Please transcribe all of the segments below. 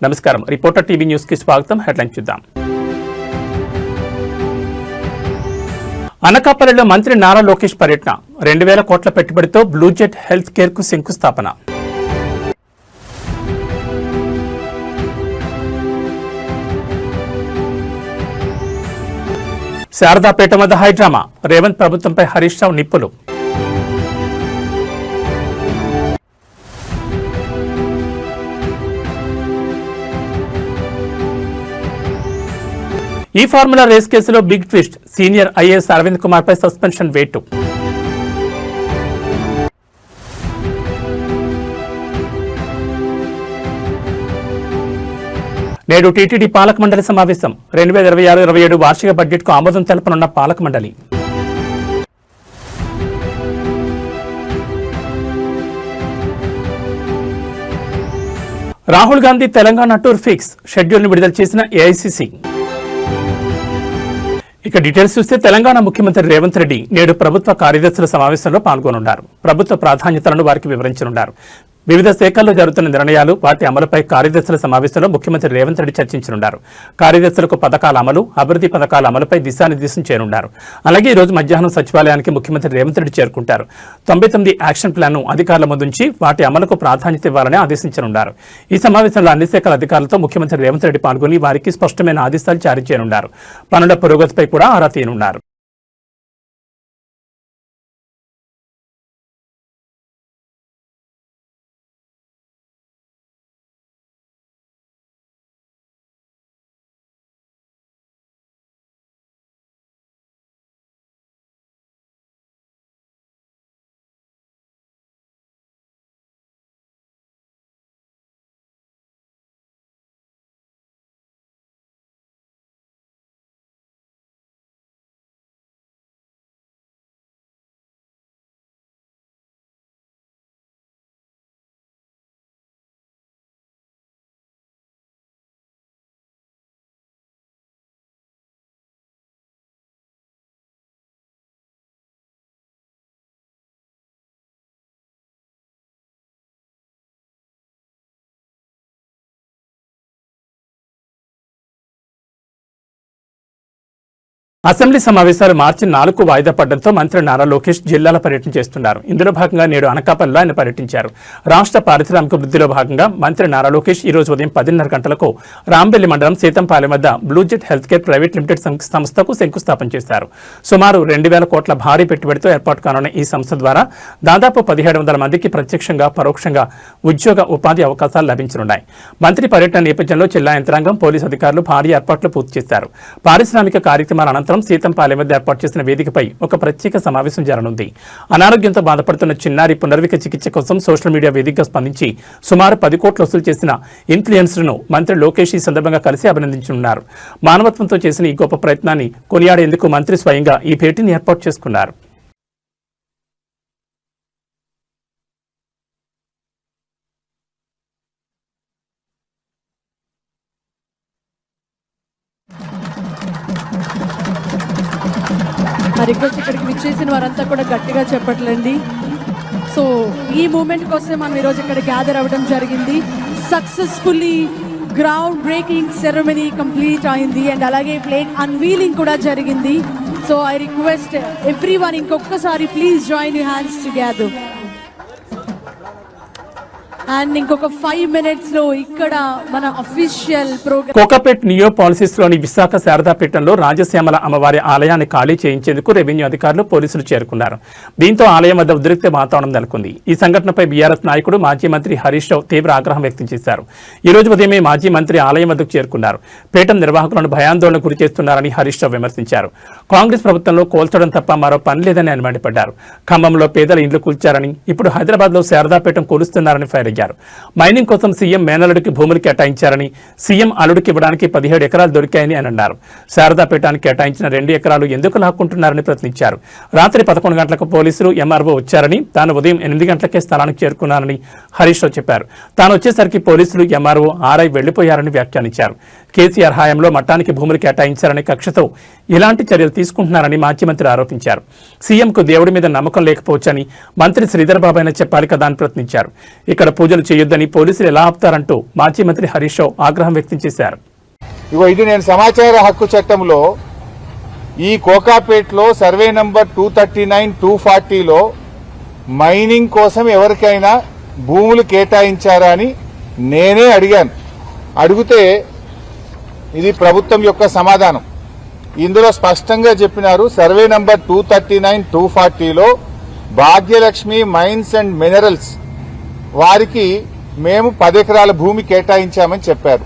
నమస్కారం. Reporter TV news కి స్వాగతం. హెడ్లైన్స్ చూద్దాం. అనకాపల్లిలో మంత్రి నారా లోకేష్ పర్యటన. 2000 కోట్ల పెట్టుబడితో బ్లూజెట్ హెల్త్ కేర్ కు శంకుస్థాపన. శారదాపేట వద్ద హైడ్రామా. రేవంత్ ప్రభుత్వంపై హరీష్ రావు నిప్పులు. ఈ ఫార్ములా రేస్ కేసులో big twist. Senior IAS Arvind Kumar పై సస్పెన్షన్ వేటు. నేడు టీటీడీ పాలక మండలి సమావేశం. 2026-27 వార్షిక బడ్జెట్ కు ఆమోదం తెలపనున్న పాలక మండలి. Rahul Gandhi Telangana tour fix. Schedule ను విడుదల చేసిన ఏఐసీసీ. ఇక డీటెయిల్స్ చూస్తే తెలంగాణ ముఖ్యమంత్రి రేవంత్ రెడ్డి నేడు ప్రభుత్వ కార్యదర్శుల సమావేశంలో పాల్గొనున్నారు. ప్రభుత్వ ప్రాధాన్యతలను వారికి వివరించనున్నారు. వివిధ శాఖల్లో జరుగుతున్న నిర్ణయాలు, వాటి అమలుపై కార్యదర్శుల సమావేశంలో ముఖ్యమంత్రి రేవంత్ రెడ్డి చర్చించనున్నారు. కార్యదర్శులకు పథకాల అమలు, అభివృద్ధి పథకాల అమలుపై దిశానిర్దేశం చేయనున్నారు. అలాగే ఈ రోజు మధ్యాహ్నం సచివాలయానికి ముఖ్యమంత్రి రేవంత్ రెడ్డి చేరుకుంటారు. 99 యాక్షన్ ప్లాన్ను అధికారుల ముందుంచి వాటి అమలుకు ప్రాధాన్యత ఇవ్వాలని ఆదేశించనున్నారు. ఈ సమావేశంలో అన్ని శాఖల అధికారులతో ముఖ్యమంత్రి రేవంత్ రెడ్డి పాల్గొని వారికి స్పష్టమైన ఆదేశాలు జారీ చేయనున్నారు. పనుల పురోగతిపై కూడా ఆరా తీయనున్నారు. అసెంబ్లీ సమావేశాలు మార్చి 4 వాయిదా పడడంతో మంత్రి నారా లోకేష్ జిల్లాల పర్యటన చేస్తున్నారు. ఇందులో భాగంగా నేడు అనకాపల్లిలో ఆయన పర్యటించారు. రాష్ట్ర పారిశ్రామిక వృద్ధిలో భాగంగా మంత్రి నారా లోకేష్ ఈ రోజు ఉదయం 10:30 గంటలకు రాంబెల్లి మండలం సీతంపాలెం వద్ద బ్లూజెట్ హెల్త్ కేర్ ప్రైవేట్ లిమిటెడ్ సంస్థకు శంకుస్థాపన చేశారు. సుమారు 2000 కోట్ల భారీ పెట్టుబడితో ఏర్పాటు కానున్న ఈ సంస్థ ద్వారా దాదాపు 1700 మందికి ప్రత్యక్షంగా పరోక్షంగా ఉద్యోగ ఉపాధి అవకాశాలు లభించనున్నాయి. మంత్రి పర్యటన నేపథ్యంలో జిల్లా యంత్రాంగం, పోలీసు అధికారులు భారీ ఏర్పాట్లు పూర్తి చేశారు. పారిశ్రామిక కార్యక్రమాల అనంతరం సీతంపాలెం వద్ద ఏర్పాటు చేసిన వేదికపై ఒక ప్రత్యేక సమావేశం జరగనుంది. అనారోగ్యంతో బాధపడుతున్న చిన్నారి పునర్విక చికిత్స కోసం సోషల్ మీడియా వేదికగా స్పందించి సుమారు 10 కోట్లు వసూలు చేసిన ఇన్ఫ్లుయెన్సర్ను మంత్రి లోకేష్ ఈ సందర్భంగా కలిసి అభినందించనున్నారు. మానవత్వంతో చేసిన ఈ గొప్ప ప్రయత్నాన్ని కొనియాడేందుకు మంత్రి స్వయంగా ఈ భేటీని ఏర్పాటు చేసుకున్నారు. రిక్వెస్ట్ ఇక్కడికి విచ్చేసిన వారంతా కూడా గట్టిగా చెప్పట్లండి. సో ఈ మూమెంట్ కోసం మనం ఈరోజు ఇక్కడ గ్యాదర్ అవ్వడం జరిగింది. Successfully ground breaking ceremony complete అయింది అండ్ అలాగే ప్లేన్ అన్వీలింగ్ కూడా జరిగింది. సో ఐ రిక్వెస్ట్ ఎవ్రీవన్ ఇంకొకసారి please join your hands together. And ఇంకొక 5 minutes లో ఇక్కడ మన official programme Kokapet Neopolis లోని విశాఖ శారదాపేటంలో రాజశ్యామల అమ్మవారి ఆలయాన్ని ఖాళీ చేయించేందుకు రెవెన్యూ అధికారులు, పోలీసులు చేరుకున్నారు. దీంతో ఆలయం వద్ద ఉద్రిక్త వాతావరణం నెలకొంది. ఈ సంఘటనపై బీఆర్ఎస్ నాయకుడు, మాజీ మంత్రి హరీష్ రావు తీవ్ర ఆగ్రహం వ్యక్తం చేశారు. ఈ రోజు ఉదయమే మాజీ మంత్రి ఆలయం వద్దకు చేరుకున్నారు. పీఠం నిర్వాహకులను భయాందోళనకు గురి చేస్తున్నారని హరీష్ రావు విమర్శించారు. కాంగ్రెస్ ప్రభుత్వంలో కోల్చడం తప్ప మరో పని లేదని ఆయన మండిపడ్డారు. ఖమ్మంలో పేదల ఇండ్లు కూల్చారని, ఇప్పుడు హైదరాబాద్ లో శారదాపేటం కూలుస్తున్నారని ఫైర్ అయ్యారు. మైనింగ్ కోసం సీఎం మేనల్లుడికి భూములు కేటాయించారని, సీఎం అల్లుడికి ఇవ్వడానికి 17 ఎకరాలు దొరికాయని అని అన్నారు. శారదాపేటానికి కేటాయించిన 2 ఎకరాలు ఎందుకు లాక్కుంటున్నారని ప్రశ్నించారు. రాత్రి 11 గంటలకు పోలీసులు, ఎంఆర్ఓ వచ్చారని, తాను ఉదయం 8 గంటలకే స్థలానికి చేరుకున్నానని హరీష్ రావు చెప్పారు. తాను వచ్చేసరికి పోలీసులు, ఎంఆర్ఓ, ఆర్ఐ వెళ్లిపోయారని వ్యాఖ్యానించారు. కేసీఆర్ హయాంలో మట్టానికి భూములు కేటాయించారని కక్షతో ఇలాంటి చర్యలు తీసుకుంటున్నారని మాజీ మంత్రి ఆరోపించారు. సీఎంకు దేవుడి మీద నమ్మకం లేకపోవచ్చని, మంత్రి శ్రీధర్ బాబు అయినా చెప్పాలి కదా అని ప్రశ్నించారు. ఇక్కడ పూజలు చేయొద్దని పోలీసులు ఎలా ఆపుతారంటూ మాజీ మంత్రి హరీష్ రావు ఆగ్రహం వ్యక్తం చేశారు. ఇది నేను సమాచార హక్కు చట్టంలో ఈ కోకాపేట్లో సర్వే నంబర్ 239, 240లో మైనింగ్ కోసం ఎవరికైనా భూములు కేటాయించారా అని నేనే అడిగాను. అడిగితే ఇది ప్రభుత్వం యొక్క సమాధానం. ఇందులో స్పష్టంగా చెప్పినారు, సర్వే నంబర్ 239, 240లో భాగ్యలక్ష్మి మైన్స్ అండ్ మినరల్స్ వారికి మేము 10 ఎకరాల భూమి కేటాయించామని చెప్పారు.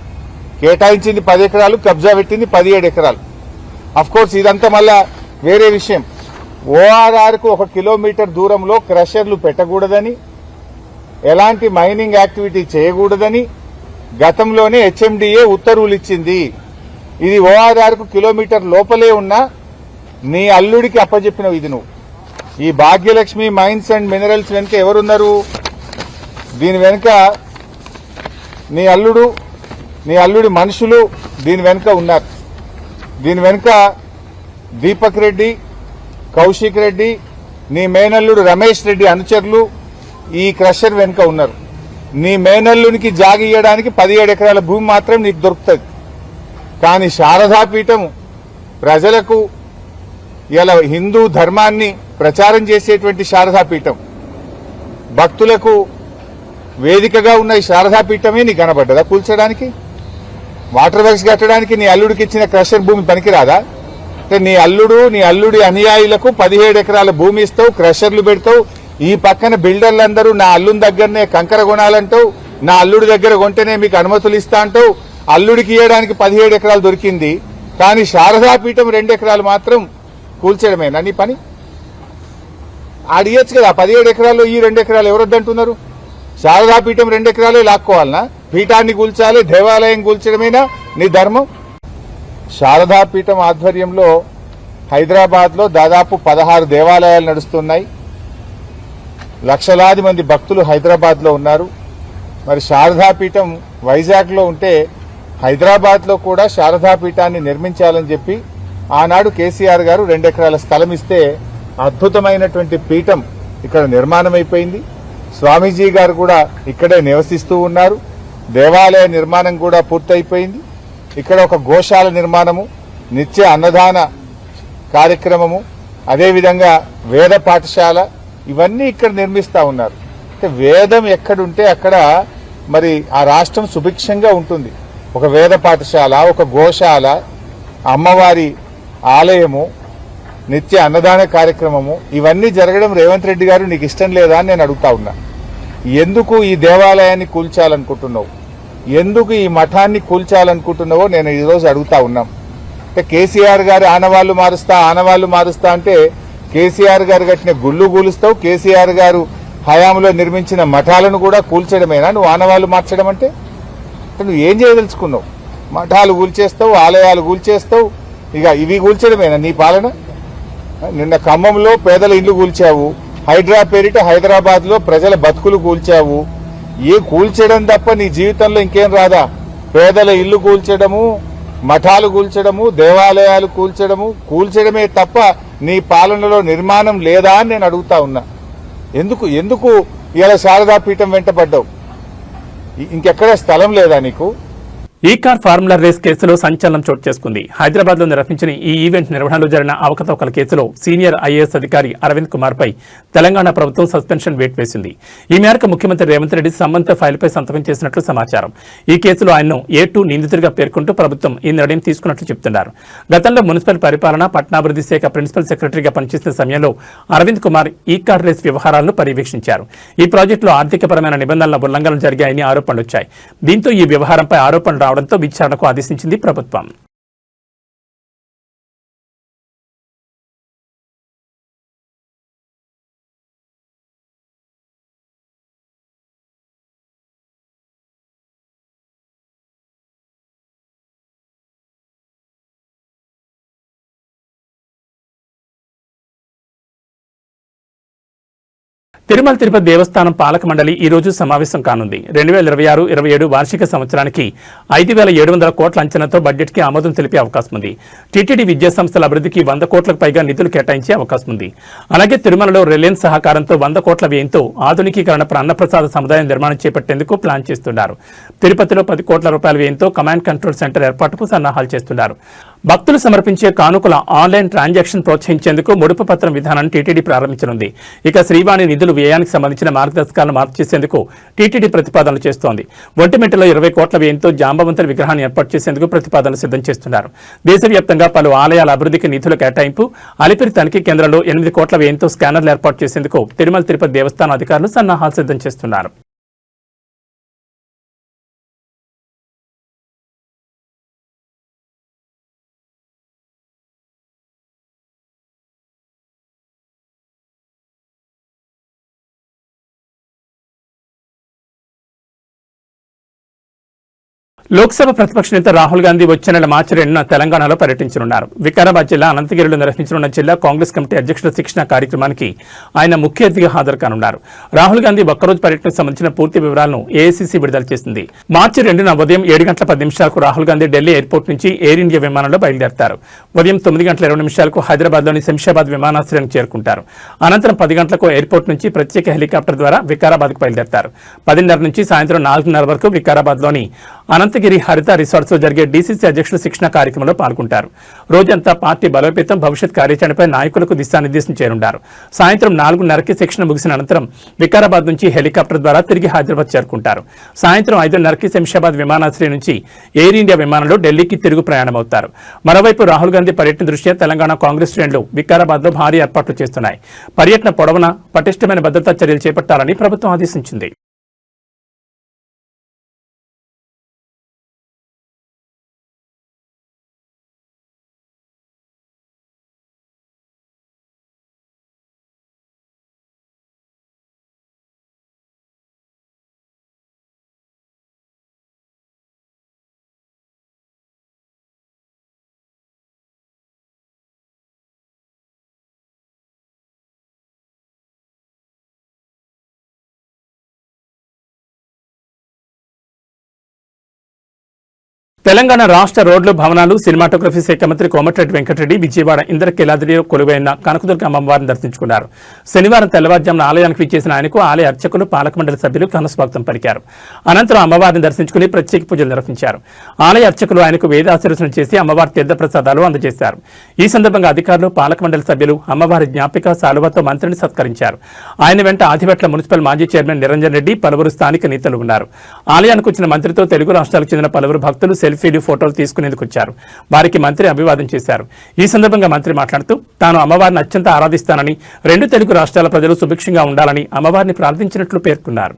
కేటాయించింది 10 ఎకరాలు, కబ్జా పెట్టింది 17 ఎకరాలు. అఫ్కోర్స్ ఇదంతా మళ్ళా వేరే విషయం. ఓఆర్ఆర్కు 1 కిలోమీటర్ దూరంలో క్రషర్లు పెట్టకూడదని, ఎలాంటి మైనింగ్ యాక్టివిటీ చేయకూడదని గతంలోనే హెచ్ఎండిఏ ఉత్తర్వులు ఇచ్చింది. ఇది ఓఆర్ఆర్కు కిలోమీటర్ లోపలే ఉన్నా నీ అల్లుడికి అప్పచెప్పినవు. ఇది నువ్వు ఈ భాగ్యలక్ష్మి మైన్స్ అండ్ మినరల్స్ వెనుక ఎవరున్నారు? దీని వెనుక నీ అల్లుడి మనుషులు దీని వెనుక ఉన్నారు. దీని వెనుక దీపక్ రెడ్డి, కౌశిక్ రెడ్డి, నీ మేనల్లుడు రమేష్ రెడ్డి అనుచరులు ఈ క్రషర్ వెనుక ఉన్నారు. నీ మేనల్లునికి జాగియడానికి 17 ఎకరాల భూమి మాత్రం నీకు దొరుకుతుంది. కానీ శారదాపీఠం ప్రజలకు ఇలా హిందూ ధర్మాన్ని ప్రచారం చేసేటువంటి శారదాపీఠం, భక్తులకు వేదికగా ఉన్న ఈ శారదాపీఠమే నీకు కనబడ్డదా కూల్చడానికి? వాటర్ వర్క్స్ కట్టడానికి నీ అల్లుడికి ఇచ్చిన క్రషర్ భూమి పనికిరాదా? అంటే నీ అల్లుడి అనుయాయులకు 17 ఎకరాల భూమి ఇస్తావు, క్రషర్లు పెడతావు. ఈ పక్కన బిల్డర్లందరూ నా అల్లుని దగ్గరనే కంకర కొనాలంటావు, నా అల్లుడి దగ్గర కొంటేనే మీకు అనుమతులు ఇస్తా అంటావు. అల్లుడికి ఇవ్వడానికి 17 ఎకరాలు దొరికింది, కానీ శారదాపీఠం 2 ఎకరాలు మాత్రం కూల్చడమేనా నీ పని? ఆడియచ్చు కదా 17 ఎకరాల్లో ఈ 2 ఎకరాలు ఎవరొద్దంటున్నారు? శారదాపీఠం 2 ఎకరాలే లాక్కోవాలనా? పీఠాన్ని కూల్చాలి, దేవాలయం కూల్చడమేనా నీ ధర్మం? శారదాపీఠం ఆధ్వర్యంలో హైదరాబాద్ లో దాదాపు 16 దేవాలయాలు నడుస్తున్నాయి. లక్షలాది మంది భక్తులు హైదరాబాద్ లో ఉన్నారు. మరి శారదాపీఠం వైజాగ్ లో ఉంటే హైదరాబాద్ లో కూడా శారదాపీఠాన్ని నిర్మించాలని చెప్పి ఆనాడు కేసీఆర్ గారు 2 ఎకరాల స్థలం ఇస్తే అద్భుతమైనటువంటి పీఠం ఇక్కడ నిర్మాణం అయిపోయింది. స్వామీజీ గారు కూడా ఇక్కడే నివసిస్తూ ఉన్నారు. దేవాలయ నిర్మాణం కూడా పూర్తయిపోయింది. ఇక్కడ ఒక గోశాల నిర్మాణము, నిత్య అన్నదాన కార్యక్రమము, అదేవిధంగా వేద పాఠశాల ఇవన్నీ ఇక్కడ నిర్మిస్తా ఉన్నారు. అంటే వేదం ఎక్కడుంటే అక్కడ మరి ఆ రాష్ట్రం సుభిక్షంగా ఉంటుంది. ఒక వేద పాఠశాల, ఒక గోశాల, అమ్మవారి ఆలయము, నిత్య అన్నదాన కార్యక్రమము ఇవన్నీ జరగడం రేవంత్ రెడ్డి గారు నీకు ఇష్టం లేదా అని నేను అడుగుతా ఉన్నా. ఎందుకు ఈ దేవాలయాన్ని కూల్చాలనుకుంటున్నావు? ఎందుకు ఈ మఠాన్ని కూల్చాలనుకుంటున్నావో నేను ఈరోజు అడుగుతా ఉన్నాం. అంటే కేసీఆర్ గారు ఆనవాళ్లు మారుస్తా అంటే కేసీఆర్ గారు కట్టిన గుళ్ళు కూలుస్తావు, కేసీఆర్ గారు హయాంలో నిర్మించిన మఠాలను కూడా కూల్చడమేనా నువ్వు ఆనవాళ్లు మార్చడం అంటే? నువ్వు ఏం చేయదలుచుకున్నావు? మఠాలు కూల్చేస్తావు, ఆలయాలు కూల్చేస్తావు, ఇక ఇవి కూల్చడమేనా నీ పాలన? నిన్న ఖమ్మంలో పేదల ఇళ్లు కూల్చావు, హైడ్రా పేరిట హైదరాబాద్ లో ప్రజల బతుకులు కూల్చావు. ఏ కూల్చడం తప్ప నీ జీవితంలో ఇంకేం రాదా? పేదల ఇల్లు కూల్చడము, మఠాలు కూల్చడము, దేవాలయాలు కూల్చడమే తప్ప నీ పాలనలో నిర్మాణం లేదా అని నేను అడుగుతా ఉన్నా. ఎందుకు ఇలా శారదాపీఠం వెంటబడ్డావు? ఇంకెక్కడ స్థలం లేదా నీకు? ఈ కార్ ఫార్ములా రేస్ కేసులో సంచలనం చోటు చేసుకుంది. హైదరాబాద్ లో నిర్వహించిన ఈ ఈవెంట్ నిర్వహణలో జరిగిన అవకతవకల కేసులో సీనియర్ ఐఏఎస్ అధికారి అరవింద్ కుమార్ పై తెలంగాణ ప్రభుత్వం సస్పెన్షన్ వేటు వేసింది. ఈ మేరకు ముఖ్యమంత్రి రేవంత్ రెడ్డి సంబంధిత ఫైల్పై సంతకం చేసినట్లు సమాచారం. ఈ కేసులో ఆయన్ను A2 నిందితుడిగా పేర్కొంటూ ప్రభుత్వం ఈ నిర్ణయం తీసుకున్నట్లు చెబుతున్నారు. గతంలో మున్సిపల్ పరిపాలన, పట్టణాభివృద్ధి శాఖ ప్రిన్సిపల్ సెక్రటరీగా పనిచేసిన సమయంలో అరవింద్ కుమార్ ఈ కార్ రేస్ వ్యవహారాలను పర్యవేక్షించారు. ఈ ప్రాజెక్టులో ఆర్థికపరమైన నిబంధనల ఉల్లంఘనలు జరిగాయని ఆరోపణలు వచ్చాయి. దీంతో ఈ వ్యవహారంపై ఆరోపణలు రావడంతో విచారణకు ఆదేశించింది ప్రభుత్వం. తిరుమల తిరుపతి దేవస్థానం పాలక మండలి ఈ రోజు సమావేశం కానుంది. 2026-27 వార్షిక సంవత్సరానికి 5,700 కోట్ల అంచనాతో బడ్జెట్ కి ఆమోదం తెలిపే అవకాశం ఉంది. టీటీడీ విద్యా సంస్థల అభివృద్ధికి 100 కోట్లకు పైగా నిధులు కేటాయించే అవకాశం ఉంది. అలాగే తిరుమలలో రిలయన్స్ సహకారంతో 100 కోట్ల వ్యయంతో ఆధునికీకరణ అన్నప్రసాద సముదాయం నిర్మాణం చేపట్టేందుకు ప్లాన్ చేస్తున్నారు. తిరుపతిలో 10 కోట్ల రూపాయల వ్యయంతో కమాండ్ కంట్రోల్ సెంటర్ ఏర్పాటుకు సన్నాహాలు చేస్తున్నారు. భక్తులు సమర్పించే కానుకల ఆన్లైన్ ట్రాన్సాక్షన్ ప్రోత్సహించేందుకు ముడుపు పత్రం విధానాన్ని టీటీడీ ప్రారంభించనుంది. ఇక శ్రీవాణి నిధులు వ్యయానికి సంబంధించిన మార్గదర్శకాలను మార్పు చేసేందుకు టీటీడీ ప్రతిపాదనలు చేస్తోంది. ఒంటిమిట్టలో 20 కోట్ల వ్యయంతో జాంబవంతుల విగ్రహాన్ని ఏర్పాటు చేసేందుకు ప్రతిపాదనలు సిద్ధం చేస్తున్నారు. దేశవ్యాప్తంగా పలు ఆలయాల అభివృద్ధికి నిధుల కేటాయింపు, అలిపిరి తనిఖీ కేంద్రంలో 8 కోట్ల వ్యయంతో స్కానర్లు ఏర్పాటు చేసేందుకు తిరుమల తిరుపతి దేవస్థానం అధికారులు సన్నాహాలు సిద్ధం చేస్తున్నారు. లోక్సభ ప్రతిపక్ష నేత రాహుల్ గాంధీ వచ్చే నెల మార్చి 2న తెలంగాణలో పర్యటించనున్నారు. వికారాబాద్ జిల్లా అనంతగిరిలో నిర్వహించనున్న జిల్లా కాంగ్రెస్ కమిటీ అధ్యక్షుల శిక్షణ కార్యక్రమానికి ఆయన ముఖ్య అతిథిగా హాజరు కానున్నారు. రాహుల్ గాంధీ ఒక్కరోజు పర్యటనకు సంబంధించిన పూర్తి వివరాలను ఏఐసీసీ విడుదల చేసింది. మార్చి 2న ఉదయం 7 గంటల 10 నిమిషాలకు రాహుల్ గాంధీ ఢిల్లీ ఎయిర్పోర్ట్ నుంచి ఎయిర్ ఇండియా విమానంలో బయలుదేరతారు. ఉదయం 9 గంటల 20 నిమిషాలకు హైదరాబాద్లోని శంషాబాద్ విమానాశ్రయానికి చేరుకుంటారు. అనంతరం 10 గంటలకు ఎయిర్పోర్ట్ నుంచి ప్రత్యేక హెలికాప్టర్ ద్వారా వికారాబాద్కు బయలుదేరతారు. 10:30 నుంచి సాయంత్రం 4:30 వరకు వికారాబాద్లోని అనంతగిరి హరిత రిసార్ట్స్ లో జరిగే డీసీసీ అధ్యక్షుల శిక్షణ కార్యక్రమంలో పాల్గొంటారు. రోజంతా పార్టీ బలోపేతం, భవిష్యత్ కార్యాచరణపై నాయకులకు దిశానిర్దేశం చేయనున్నారు. సాయంత్రం 4:30కి శిక్షణ ముగిసిన అనంతరం వికారాబాద్ నుంచి హెలికాప్టర్ ద్వారా తిరిగి హైదరాబాద్ చేరుకుంటారు. సాయంత్రం 5:30కి శంషాబాద్ విమానాశ్రయం నుంచి ఎయిర్ ఇండియా విమానంలో ఢిల్లీకి తిరుగు ప్రయాణమవుతారు. మరోవైపు రాహుల్ గాంధీ పర్యటన దృష్ట్యా తెలంగాణ కాంగ్రెస్ శ్రేణులు వికారాబాద్ లో భారీ ఏర్పాట్లు చేస్తున్నాయి. పర్యటన పొడవునా పటిష్టమైన భద్రతా చర్యలు చేపట్టాలని ప్రభుత్వం ఆదేశించింది. తెలంగాణ రాష్ట్ర రోడ్లు, భవనాలు, సినిమాటోగ్రఫీ శాఖ మంత్రి కోమటిరెడ్డి వెంకటరెడ్డి విజయవాడ ఇంద్రకీలాద్రిలో కొలువైన కనకదుర్గ అమ్మవారిని దర్శించుకున్నారు. శనివారం తెల్లవారుజామున ఆలయానికి విచ్చేసిన ఆయనకు ఆలయ అర్చకులు, పాలక మండలి సభ్యులు ఘనస్వాగతం పలికారు. అనంతరం అమ్మవారిని దర్శించుకుని ప్రత్యేక పూజలు నిర్వహించారు. ఆలయ అర్చకులు ఆయనకు వేదాశీర్వచనం చేసి అమ్మవారి తీర్థప్రసాదాలు అందజేశారు. ఈ సందర్భంగా అధికారులు, పాలక మండలి సభ్యులు అమ్మవారి జ్ఞాపిక శాలువాతో మంత్రిని సత్కరించారు. ఆయన వెంట ఆదివట్ల మున్సిపల్ మాజీ చైర్మన్ నిరంజన్ రెడ్డి, పలువురు స్థానిక నేతలు ఉన్నారు. ఆలయానికి వచ్చిన మంత్రితో తెలుగు రాష్ట్రాలకు చెందిన పలువురు భక్తులు సెల్ఫీలు, ఫోటోలు తీసుకునేందుకు వచ్చారు. వారికి మంత్రి అభివాదం చేశారు. ఈ సందర్భంగా మంత్రి మాట్లాడుతూ తాను అమ్మవారిని అత్యంత ఆరాధిస్తానని, 2 తెలుగు రాష్ట్రాల ప్రజలు సుభిక్షంగా ఉండాలని అమ్మవారిని ప్రార్థించినట్లు పేర్కొన్నారు.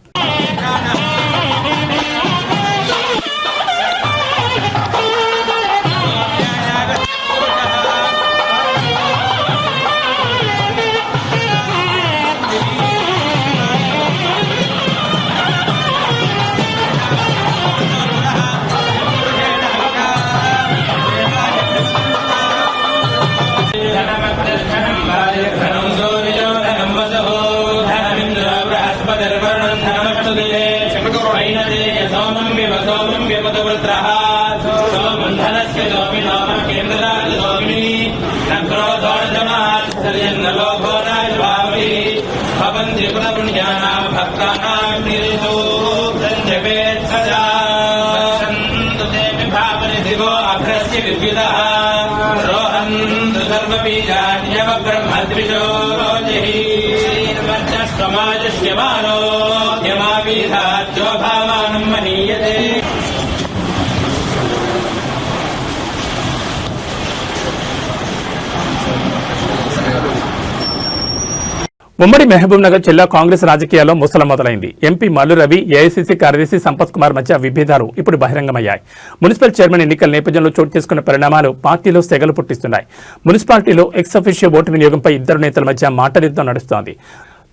ఉమ్మడి మహబూబ్ నగర్ జిల్లా కాంగ్రెస్ రాజకీయాల్లో ముసల మొదలైంది. ఎంపీ మల్లు రవి, ఏఐసీసీ కార్యదర్శి సంపత్ కుమార్ మధ్య విభేదాలు ఇప్పుడు బహిరంగమయ్యాయి. మున్సిపల్ చైర్మన్ ఎన్నికల నేపథ్యంలో చోటు చేసుకున్న పరిణామాలు పార్టీలో సెగలు పుట్టిస్తున్నాయి. మున్సిపాలిటీలో ఎక్స్ అఫీషియో ఓటు వినియోగంపై ఇద్దరు నేతల మధ్య మాటల యుద్ధం నడుస్తోంది.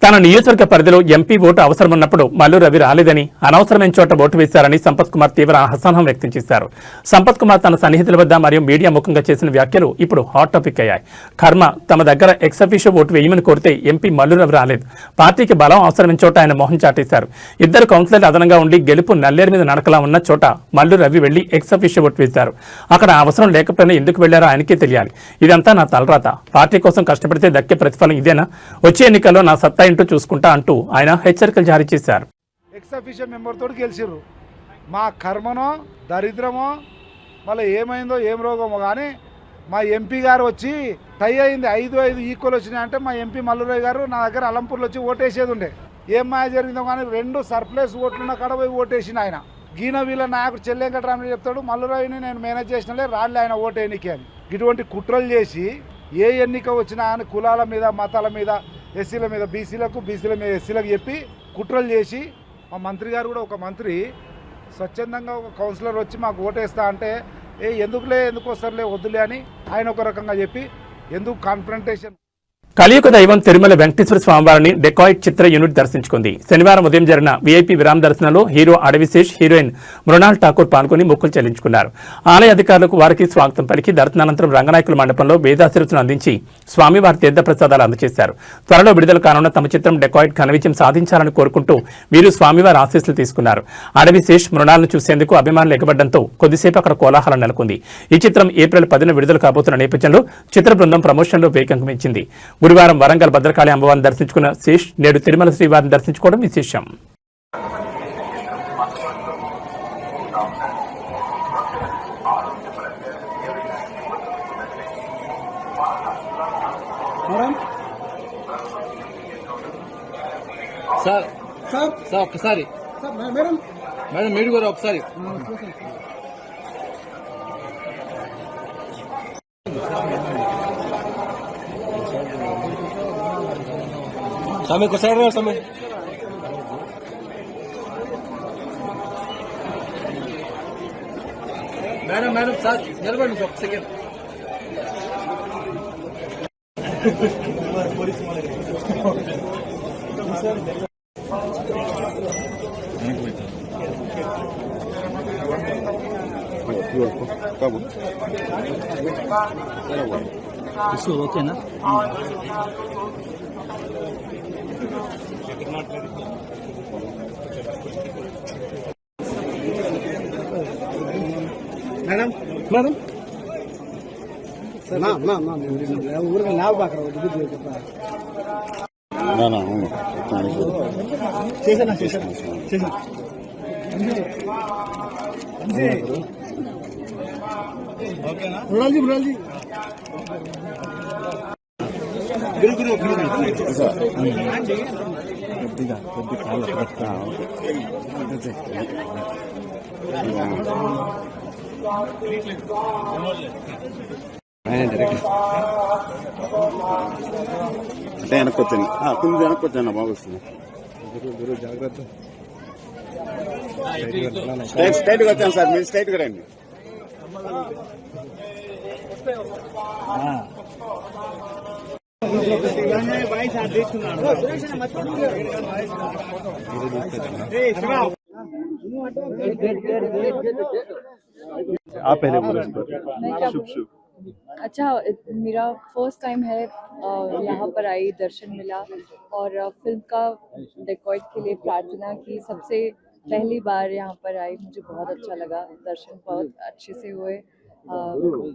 తన నియోజకవర్గ పరిధిలో ఎంపీ ఓటు అవసరమున్నప్పుడు మల్లు రవి రాలేదని, అనవసరమైన చోట ఓటు వేశారని సంపత్ కుమార్ తీవ్ర అసహనం వ్యక్తం చేశారు. సంపత్ కుమార్ తన సన్నిహితుల వద్ద మరియు మీడియా ముఖంగా చేసిన వ్యాఖ్యలు ఇప్పుడు హాట్ టాపిక్ అయ్యాయి. కర్మ, తమ దగ్గర ఎక్సఫిషియో ఓటు వేయమని కోరితే ఎంపీ మల్లు రవి రాలేదు. పార్టీకి బలం అవసరమైన చోట ఆయన మొహం చాటేశారు. ఇద్దరు కౌన్సిలర్లు అదనంగా ఉండి గెలుపు నల్లేరు మీద నడకలా ఉన్న చోట మల్లు రవి వెళ్లి ఎక్సఫిషియో ఓటు వేశారు. అక్కడ అవసరం లేకపోయినా ఎందుకు వెళ్లారో ఆయనకే తెలియాలి. ఇదంతా నా తలరాత. పార్టీ కోసం కష్టపడితే దక్కే ప్రతిఫలం ఇదేనా? వచ్చే ఎన్నికల్లో నా సత్తా ఏంటో చూసుకుంటా అంటూ ఆయన హెచ్చరికలు జారీ చేశారు. ఎక్సఫిషియల్ మెంబర్ తోటి గెలిచిర్రు. మా కర్మనో దరిద్రమో మళ్ళీ ఏమైందో ఏం రోగమో కానీ మా ఎంపీ గారు వచ్చి టై అయింది, 5-5 ఈక్వల్ వచ్చినాయంటే మా ఎంపీ మల్లురావు గారు నా దగ్గర అలంపూర్లో వచ్చి ఓటేసేది ఉండే. ఏం మాయ జరిగిందో కానీ 2 సర్ప్లస్ ఓట్లున్న కాడ పోయి ఓటేసిన ఆయన. గీన వీళ్ళ నాయకుడు చెల్లెంకటరామని చెప్తాడు, మల్లురావుని నేను మేనేజ్ చేసినలే రాళ్ళే ఆయన ఓటు ఎన్నిక అని. ఇటువంటి కుట్రలు చేసి ఏ ఎన్నిక వచ్చినా ఆయన కులాల మీద మతాల మీద ఎస్సీల మీద బీసీల మీద ఎస్సీలకు చెప్పి కుట్రలు చేసి మా మంత్రి గారు కూడా ఒక మంత్రి స్వచ్ఛందంగా ఒక కౌన్సిలర్ వచ్చి మాకు ఓటేస్తా అంటే ఎందుకు వస్తారులే వద్దులే అని ఆయన ఒక రకంగా చెప్పి ఎందుకు కాన్ఫ్రంటేషన్. కలియుగ దైవం తిరుమల వెంకటేశ్వర స్వామివారిని డెకాయిట్ చిత్ర యూనిట్ దర్శించుకుంది. శనివారం ఉదయం జరిగిన వీఐపీ విరామ దర్శనంలో హీరో అడవిశేష్, హీరోయిన్ మృణాల్ ఠాకూర్ పాల్గొని మొక్కులు చెల్లించుకున్నారు. ఆలయ అధికారులకు వారికి స్వాగతం పలికి దర్శనానంతరం రంగనాయకుల మండపంలో వేదాశీర్వచనం అందించి స్వామివారి తీర్థప్రసాదాలు అందజేశారు. త్వరలో విడుదల కానున్న తమ చిత్రం డెకాయిట్ ఘన విజయం సాధించాలని కోరుకుంటూ వీరు స్వామివారి ఆశీస్సులు తీసుకున్నారు. అడవిశేష్, మృణాల్ను చూసేందుకు అభిమానులు ఎగబడ్డంతో కొద్దిసేపు అక్కడ కోలాహలం నెలకొంది. ఈ చిత్రం ఏప్రిల్ 10న విడుదల కాబోతున్న నేపథ్యంలో చిత్ర బృందం ప్రమోషన్లో వేగం పెంచింది. గురువారం వరంగల్ భద్రకాళి అమ్మవారిని దర్శించుకున్న శేష్ నేడు తిరుమల శ్రీవారిని దర్శించుకోవడం విశేషం. ఒకసారి మేడం మీరు కూడా ఒకసారి समय को सर समय मैडम साथ निलबंడి ఒక సెకండ్. ఓకేనా? మేడం ఊరికి నావు బాగా చేసా మురాల్జీ అంటే వెనక్కొచ్చాను కొంచెం వెనక్కొచ్చాను బాగా వస్తుంది. జాగ్రత్త స్ట్రైట్గా వచ్చాను సార్, మీరు స్ట్రైట్గా రండి. आप पहले बोले शुभ शुभ। अच्छा, मेरा फर्स्ट टाइम है यहाँ पर आई, दर्शन मिला और फिल्म का डेकॉइट के लिए प्रार्थना की। सबसे पहली बार यहाँ पर आई, मुझे बहुत अच्छा लगा, दर्शन बहुत अच्छे से हुए।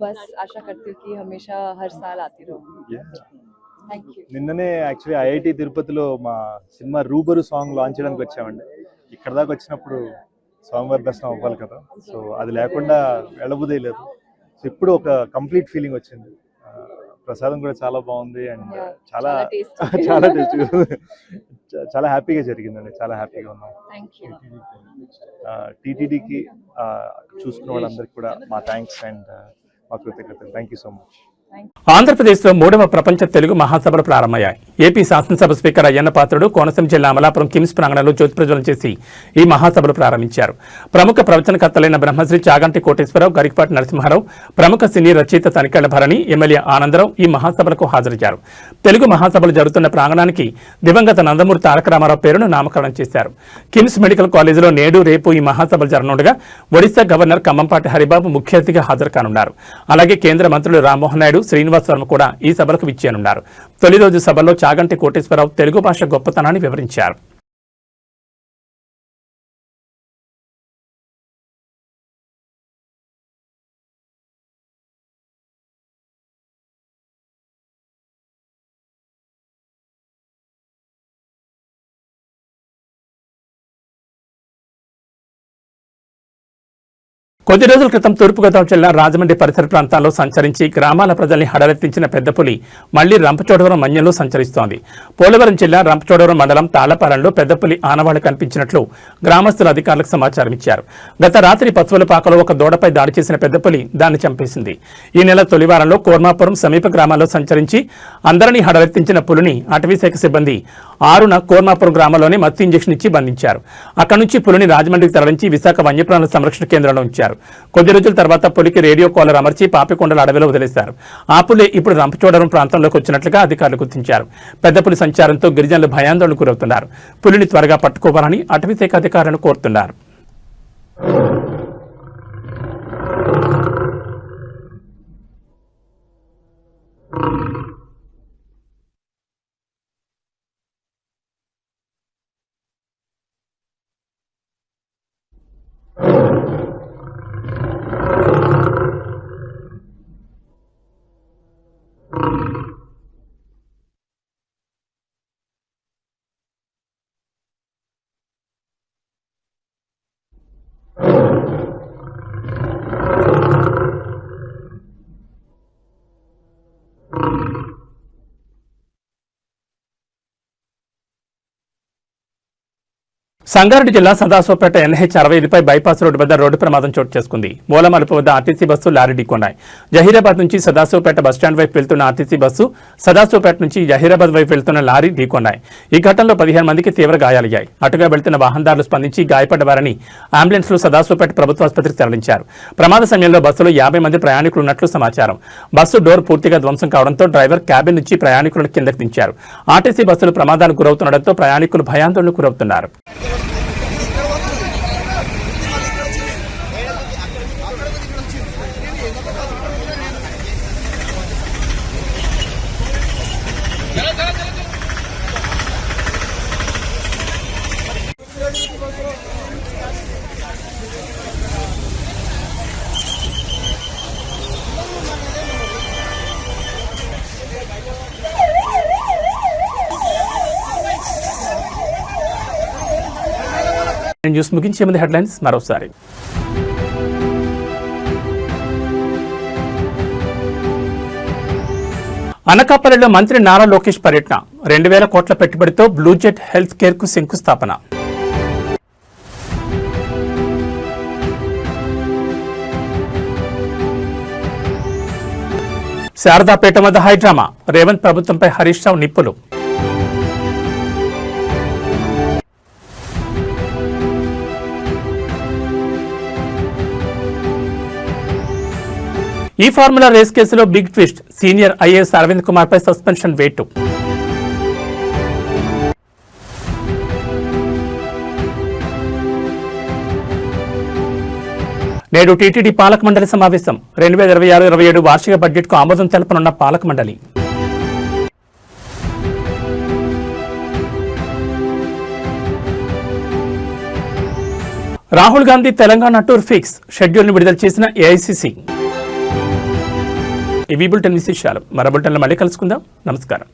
बस आशा करती हूँ कि हमेशा हर साल आती रहूँ। Thank you. నిన్ననే యాక్చువల్లీ ఐఐటి తిరుపతిలో మా సినిమా రూబరు సాంగ్ లాంచ్ చేయడానికి వచ్చామండి. ఇక్కడ దాకా వచ్చినప్పుడు స్వామివారి దర్శనం అవ్వాలి కదా, సో అది లేకుండా వెళ్ళబుదే లేదు. సో ఇప్పుడు ఒక కంప్లీట్ ఫీలింగ్ వచ్చింది. ప్రసాదం కూడా చాలా బాగుంది అండ్ చాలా చాలా టేస్టీ, చాలా హ్యాపీగా జరిగిందండి, చాలా హ్యాపీగా ఉన్నాం. టీటీడీకి చూసుకున్న వాళ్ళందరికీ కూడా మా థ్యాంక్స్ అండ్ మా కృతజ్ఞతలు. Thank you so much. ఆంధ్రప్రదేశ్లో 3వ ప్రపంచ తెలుగు మహాసభలు ప్రారంభమయ్యాయి. ఏపీ శాసనసభ స్పీకర్ అయ్యన్న పాత్రుడు కోనసీమ జిల్లా అమలాపురం కిమ్స్ ప్రాంగణంలో జ్యోతి ప్రజ్వలన చేసి ఈ మహాసభలు ప్రారంభించారు. ప్రముఖ ప్రవచనకర్తలైన బ్రహ్మశ్రీ చాగంటి కోటేశ్వరరావు, గరికపాటి నరసింహారావు, ప్రముఖ సినీ రచయిత తనికెళ్ల భరణి, ఎమ్మెల్యే ఆనందరావు ఈ మహాసభలకు హాజరయ్యారు. తెలుగు మహాసభలు జరుగుతున్న ప్రాంగణానికి దివంగత నందమూరి తారక రామారావు పేరును నామకరణం చేశారు. కిమ్స్ మెడికల్ కాలేజీలో నేడు రేపు ఈ మహాసభలు జరగనుండగా ఒడిశా గవర్నర్ ఖమ్మంపాటి హరిబాబు ముఖ్య అతిథిగా హాజరు కానున్నారు. అలాగే కేంద్ర మంత్రులు రామ్మోహన్ నాయుడు, శ్రీనివాస్ వర్మ కూడా ఈ సభలకు విచ్చేయనున్నారు. తొలి రోజు సభలో చాగంటి కోటేశ్వరరావు తెలుగు భాష గొప్పతనాన్ని వివరించారు. కొద్ది రోజుల క్రితం తూర్పుగోదావరి జిల్లా రాజమండ్రి పరిసర ప్రాంతాల్లో సంచరించి గ్రామాల ప్రజల్ని హడలెత్తించిన పెద్దపులి మళ్లీ రంపచోడవరం మన్యంలో సంచరిస్తోంది. పోలవరం జిల్లా రంపచోడవరం మండలం తాళ్లపాలెంలో పెద్దపులి ఆనవాళ్లు కనిపించినట్లు గ్రామస్తులు అధికారులకు సమాచారం ఇచ్చారు. గత రాత్రి పశువులపాకలో ఒక దూడపై దాడి చేసిన పెద్దపులి దాన్ని చంపేసింది. ఈ నెల తొలివారంలో కోర్మాపురం సమీప గ్రామాల్లో సంచరించి అందరినీ హడలెత్తించిన పులిని అటవీశాఖ సిబ్బంది 6న కోర్మాపురం గ్రామంలోనే మత్తు ఇంజెక్షన్ ఇచ్చి బంధించారు. అక్కడి నుంచి పులిని రాజమండ్రికి తరలించి విశాఖ వన్యప్రాణుల సంరక్షణ కేంద్రంలో ఉంచారు. కొద్ది రోజుల తర్వాత పులికి రేడియో కాలర్ అమర్చి పాపికొండల అడవిలో వదిలేశారు. ఆ పులి ఇప్పుడు రంపచోడవరం ప్రాంతంలోకి వచ్చినట్లుగా అధికారులు గుర్తించారు. పెద్ద పులి సంచారంతో గిరిజనులు భయాందోళనకు గురవుతున్నారు. పులిని త్వరగా పట్టుకోవాలని అటవీశాఖ అధికారులను కోరుతున్నారు. సంగారెడ్డి జిల్లా సదాశివపేట NH 65పై బైపాస్ రోడ్డు వద్ద రోడ్డు ప్రమాదం చోటు చేసుకుంది. మూలమలుపు వద్ద ఆర్టీసీ బస్సు లారీ ఢీకొన్నాయి. జహీరాబాద్ నుంచి సదాశివపేట బస్టాండ్ వైపు వెళ్తున్న ఆర్టీసీ బస్సు సదాశివపేట నుంచి జహీరాబాద్ వైపు వెళ్తున్న లారీ ఢీకొన్నాయి. ఈ ఘటనలో 15 మందికి తీవ్ర గాయాలయ్యాయి. అటుగా వెళ్తున్న వాహనదారులు స్పందించి గాయపడ్డ వారిని అంబులెన్స్లో సదాశివపేట ప్రభుత్వ ఆసుపత్రికి తరలించారు. ప్రమాద సమయంలో బస్సులో 50 మంది ప్రయాణికులు ఉన్నట్లు సమాచారం. బస్సు డోర్ పూర్తిగా ధ్వంసం కావడంతో డ్రైవర్ క్యాబిన్ నుంచి ప్రయాణికులను కిందకు దించారు. ఆర్టీసీ బస్సులు ప్రమాదానికి గురవుతుండటంతో ప్రయాణికులు భయాందోళనకు గురవుతున్నారు. న్యూస్ ముగించే ముందు హెడ్లైన్స్ మరోసారి. అనకాపల్లిలో మంత్రి నారా లోకేష్ పర్యటన 2000 కోట్ల పెట్టుబడితో బ్లూజెట్ హెల్త్ కేర్ కు శంకుస్థాపన. శారదాపేట వద్ద హైడ్రామా, రేవంత్ ప్రభుత్వంపై హరీష్ రావు నిప్పులు. ఈ ఫార్ములా రేస్ కేసులో big twist, senior IAS Arvind Kumar పై సస్పెన్షన్ వేటు. నేడు టీటీడీ పాలక మండలి సమావేశం. 2026-27 వార్షిక బడ్జెట్కు ఆమోదం తెలపనున్న పాలక మండలి. రాహుల్ గాంధీ తెలంగాణ టూర్ ఫిక్స్, షెడ్యూల్ను విడుదల చేసిన ఏఐసీసీ. ఇవి బులెటిన్ విశేషాలు. మరో బులెటిన్లో మళ్ళీ కలుసుకుందాం. నమస్కారం.